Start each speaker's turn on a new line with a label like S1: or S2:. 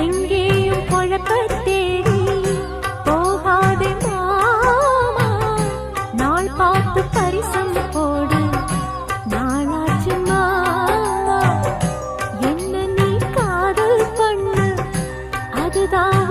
S1: எங்கேயும் குழப்பத்தேடி போகாதே மாமா, நாள் பார்த்து பரிசம் போடு, நாளாச்சு மாமா. என்ன நீ காதல் பண்ணு, அதுதான்